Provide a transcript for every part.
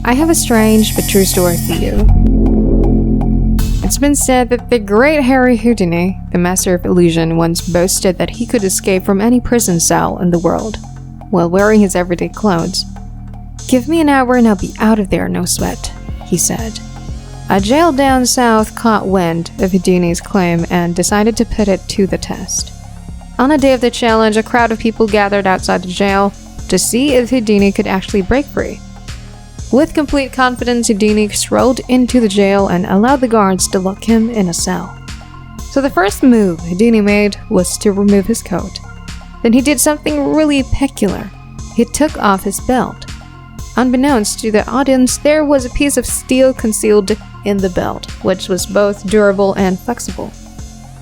I have a strange but true story for you. It's been said that the great Harry Houdini, the master of illusion, once boasted that he could escape from any prison cell in the world while wearing his everyday clothes. "Give me an hour and I'll be out of there, no sweat," he said. A jail down south caught wind of Houdini's claim and decided to put it to the test. On the day of the challenge, a crowd of people gathered outside the jail to see if Houdini could actually break free. With complete confidence, Houdini strolled into the jail and allowed the guards to lock him in a cell. So the first move Houdini made was to remove his coat. Then he did something really peculiar. He took off his belt. Unbeknownst to the audience, there was a piece of steel concealed in the belt, which was both durable and flexible.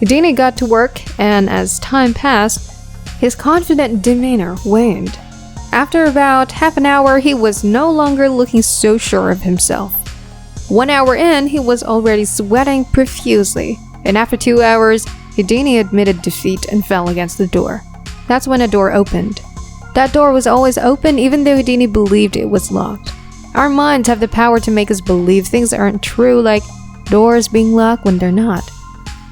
Houdini got to work, and as time passed, his confident demeanor waned. After about half an hour, he was no longer looking so sure of himself. 1 hour in, he was already sweating profusely, and after 2 hours, Houdini admitted defeat and fell against the door. That's when a door opened. That door was always open even though Houdini believed it was locked. Our minds have the power to make us believe things aren't true, like doors being locked when they're not.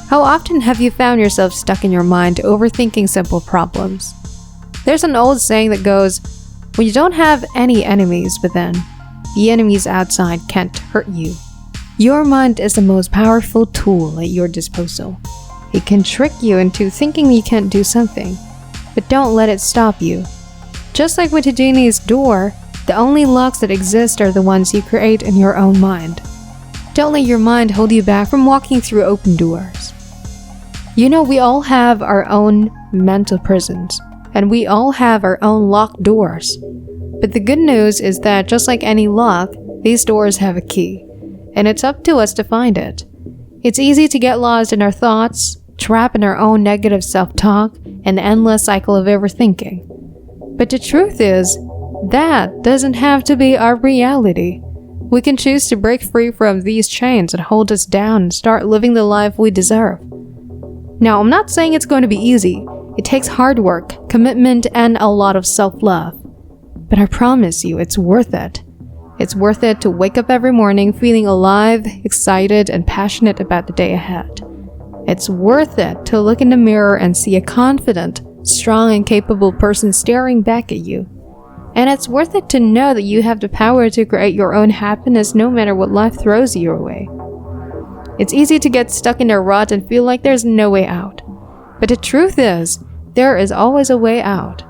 How often have you found yourself stuck in your mind overthinking simple problems? There's an old saying that goes, when you don't have any enemies within, the enemies outside can't hurt you. Your mind is the most powerful tool at your disposal. It can trick you into thinking you can't do something, but don't let it stop you. Just like with Houdini's door, the only locks that exist are the ones you create in your own mind. Don't let your mind hold you back from walking through open doors. You know, we all have our own mental prisons, and we all have our own locked doors. But the good news is that just like any lock, these doors have a key, and it's up to us to find it. It's easy to get lost in our thoughts, trapped in our own negative self-talk, and the endless cycle of overthinking. But the truth is, that doesn't have to be our reality. We can choose to break free from these chains that hold us down and start living the life we deserve. Now, I'm not saying it's going to be easy. It takes hard work, commitment, and a lot of self-love. But I promise you, it's worth it. It's worth it to wake up every morning feeling alive, excited, and passionate about the day ahead. It's worth it to look in the mirror and see a confident, strong, and capable person staring back at you. And it's worth it to know that you have the power to create your own happiness no matter what life throws your way. It's easy to get stuck in a rut and feel like there's no way out. But the truth is, there is always a way out.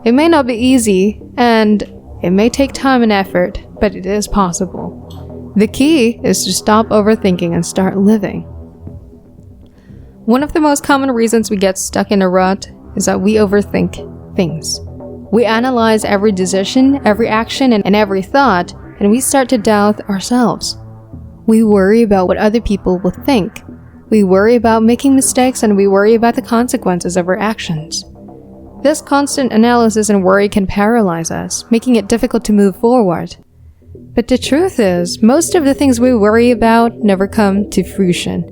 It may not be easy, and it may take time and effort, but it is possible. The key is to stop overthinking and start living. One of the most common reasons we get stuck in a rut is that we overthink things. We analyze every decision, every action, and every thought, and we start to doubt ourselves. We worry about what other people will think. We worry about making mistakes, and we worry about the consequences of our actions. This constant analysis and worry can paralyze us, making it difficult to move forward. But the truth is, most of the things we worry about never come to fruition.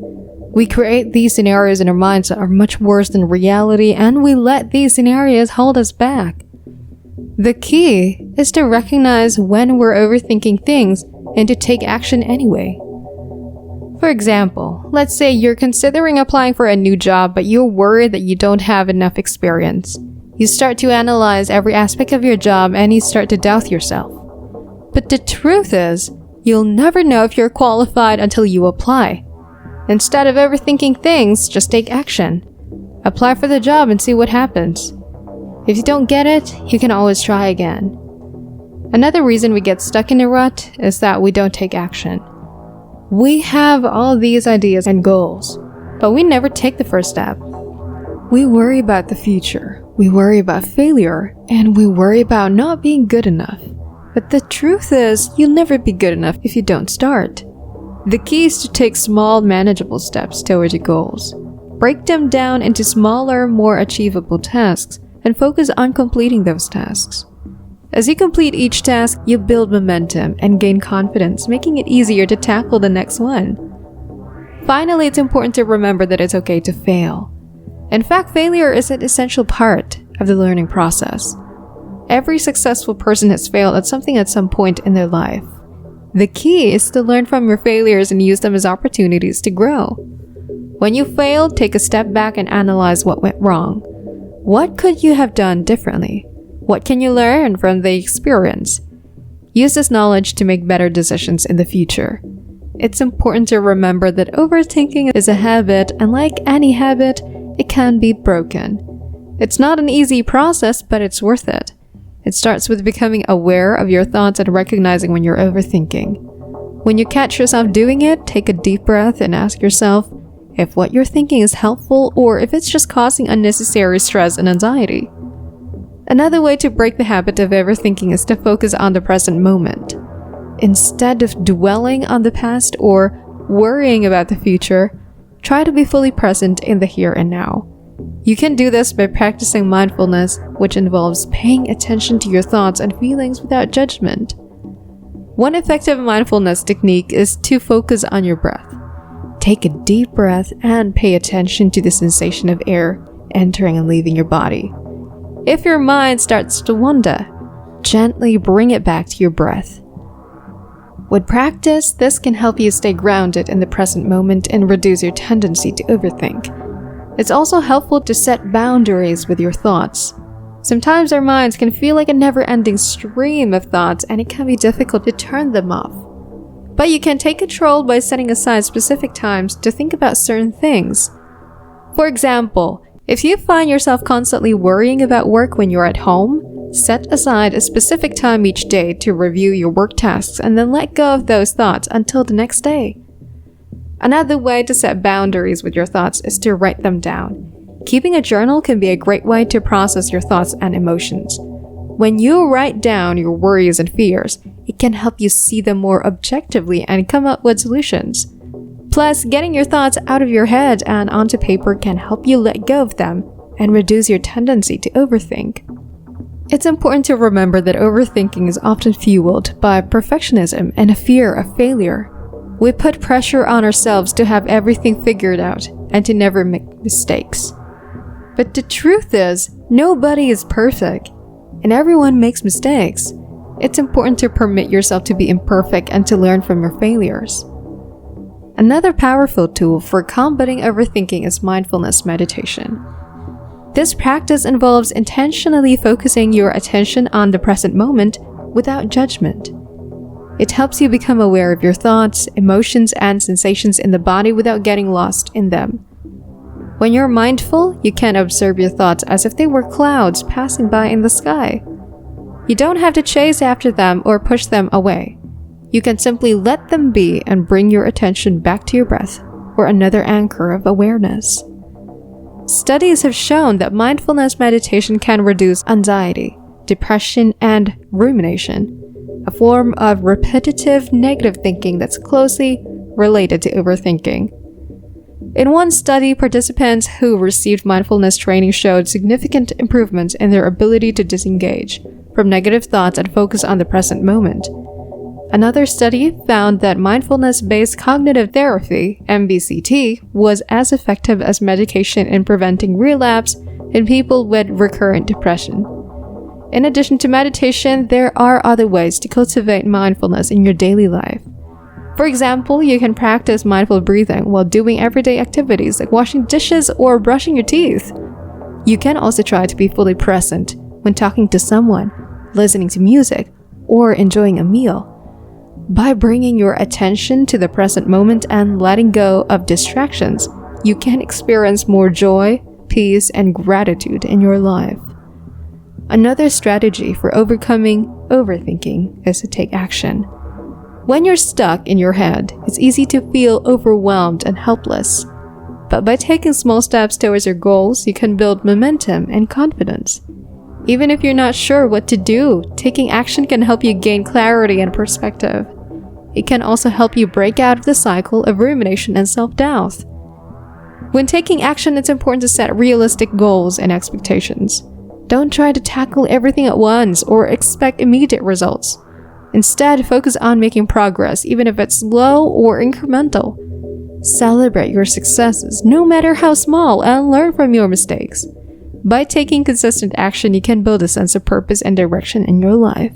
We create these scenarios in our minds that are much worse than reality, and we let these scenarios hold us back. The key is to recognize when we're overthinking things and to take action anyway. For example, let's say you're considering applying for a new job, but you're worried that you don't have enough experience. You start to analyze every aspect of your job and you start to doubt yourself. But the truth is, you'll never know if you're qualified until you apply. Instead of overthinking things, just take action. Apply for the job and see what happens. If you don't get it, you can always try again. Another reason we get stuck in a rut is that we don't take action. We have all these ideas and goals, but we never take the first step. We worry about the future, we worry about failure, and we worry about not being good enough. But the truth is, you'll never be good enough if you don't start. The key is to take small, manageable steps toward your goals. Break them down into smaller, more achievable tasks, and focus on completing those tasks. As you complete each task, you build momentum and gain confidence, making it easier to tackle the next one. Finally, it's important to remember that it's okay to fail. In fact, failure is an essential part of the learning process. Every successful person has failed at something at some point in their life. The key is to learn from your failures and use them as opportunities to grow. When you fail, take a step back and analyze what went wrong. What could you have done differently? What can you learn from the experience? Use this knowledge to make better decisions in the future. It's important to remember that overthinking is a habit, and like any habit, it can be broken. It's not an easy process, but it's worth it. It starts with becoming aware of your thoughts and recognizing when you're overthinking. When you catch yourself doing it, take a deep breath and ask yourself if what you're thinking is helpful or if it's just causing unnecessary stress and anxiety. Another way to break the habit of overthinking is to focus on the present moment. Instead of dwelling on the past or worrying about the future, try to be fully present in the here and now. You can do this by practicing mindfulness, which involves paying attention to your thoughts and feelings without judgment. One effective mindfulness technique is to focus on your breath. Take a deep breath and pay attention to the sensation of air entering and leaving your body. If your mind starts to wander, gently bring it back to your breath. With practice, this can help you stay grounded in the present moment and reduce your tendency to overthink. It's also helpful to set boundaries with your thoughts. Sometimes our minds can feel like a never-ending stream of thoughts, and it can be difficult to turn them off. But you can take control by setting aside specific times to think about certain things. For example, if you find yourself constantly worrying about work when you're at home, set aside a specific time each day to review your work tasks and then let go of those thoughts until the next day. Another way to set boundaries with your thoughts is to write them down. Keeping a journal can be a great way to process your thoughts and emotions. When you write down your worries and fears, it can help you see them more objectively and come up with solutions. Plus, getting your thoughts out of your head and onto paper can help you let go of them and reduce your tendency to overthink. It's important to remember that overthinking is often fueled by perfectionism and a fear of failure. We put pressure on ourselves to have everything figured out and to never make mistakes. But the truth is, nobody is perfect, and everyone makes mistakes. It's important to permit yourself to be imperfect and to learn from your failures. Another powerful tool for combating overthinking is mindfulness meditation. This practice involves intentionally focusing your attention on the present moment without judgment. It helps you become aware of your thoughts, emotions, and sensations in the body without getting lost in them. When you're mindful, you can observe your thoughts as if they were clouds passing by in the sky. You don't have to chase after them or push them away. You can simply let them be and bring your attention back to your breath or another anchor of awareness. Studies have shown that mindfulness meditation can reduce anxiety, depression, and rumination, a form of repetitive negative thinking that's closely related to overthinking. In one study, participants who received mindfulness training showed significant improvements in their ability to disengage from negative thoughts and focus on the present moment. Another study found that mindfulness-based cognitive therapy, MBCT, was as effective as medication in preventing relapse in people with recurrent depression. In addition to meditation, there are other ways to cultivate mindfulness in your daily life. For example, you can practice mindful breathing while doing everyday activities like washing dishes or brushing your teeth. You can also try to be fully present when talking to someone, listening to music, or enjoying a meal. By bringing your attention to the present moment and letting go of distractions, you can experience more joy, peace, and gratitude in your life. Another strategy for overcoming overthinking is to take action. When you're stuck in your head, it's easy to feel overwhelmed and helpless. But by taking small steps towards your goals, you can build momentum and confidence. Even if you're not sure what to do, taking action can help you gain clarity and perspective. It can also help you break out of the cycle of rumination and self-doubt. When taking action, it's important to set realistic goals and expectations. Don't try to tackle everything at once or expect immediate results. Instead, focus on making progress, even if it's slow or incremental. Celebrate your successes, no matter how small, and learn from your mistakes. By taking consistent action, you can build a sense of purpose and direction in your life.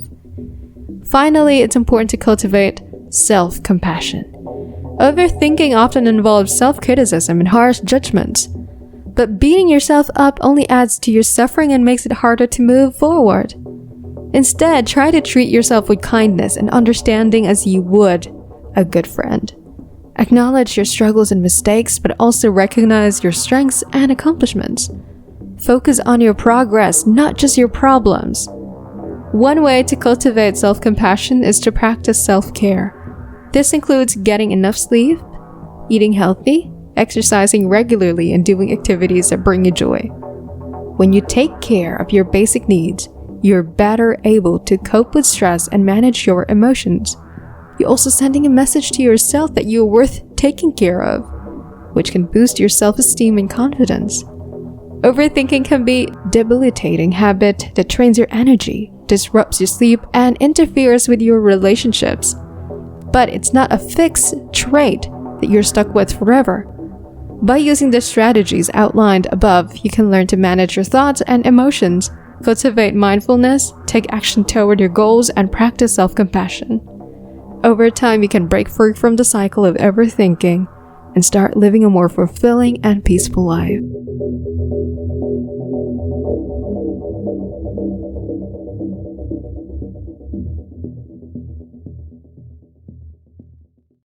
Finally, it's important to cultivate Self-compassion. Overthinking often involves self-criticism and harsh judgments. But beating yourself up only adds to your suffering and makes it harder to move forward. Instead, try to treat yourself with kindness and understanding as you would a good friend. Acknowledge your struggles and mistakes, but also recognize your strengths and accomplishments. Focus on your progress, not just your problems. One way to cultivate self-compassion is to practice self-care. This includes getting enough sleep, eating healthy, exercising regularly, and doing activities that bring you joy. When you take care of your basic needs, you're better able to cope with stress and manage your emotions. You're also sending a message to yourself that you're worth taking care of, which can boost your self-esteem and confidence. Overthinking can be a debilitating habit that drains your energy, disrupts your sleep, and interferes with your relationships. But it's not a fixed trait that you're stuck with forever. By using the strategies outlined above, you can learn to manage your thoughts and emotions, cultivate mindfulness, take action toward your goals, and practice self-compassion. Over time, you can break free from the cycle of overthinking and start living a more fulfilling and peaceful life.